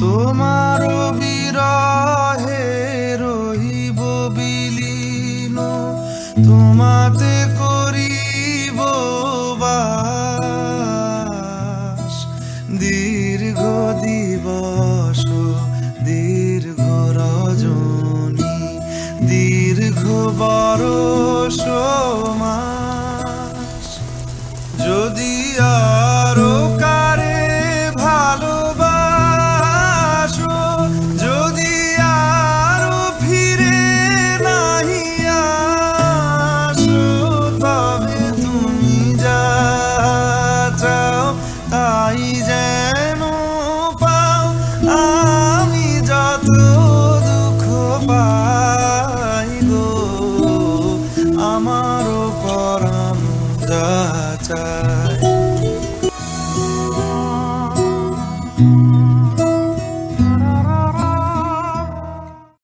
তোমার বিরহে রহিব বিলীন, তোমাতে করিব বাস। দীর্ঘ দিবস দীর্ঘ রজনী, দীর্ঘ বরষ মাস। যদি আরো কারে ভালোবাসো, যদি আরো ফিরে নাহি আসো, তবে তুমি যা চাও তাই যেন পাও। আমি যত দুঃখ পাই গো, আমারও পরাণ যা চায়।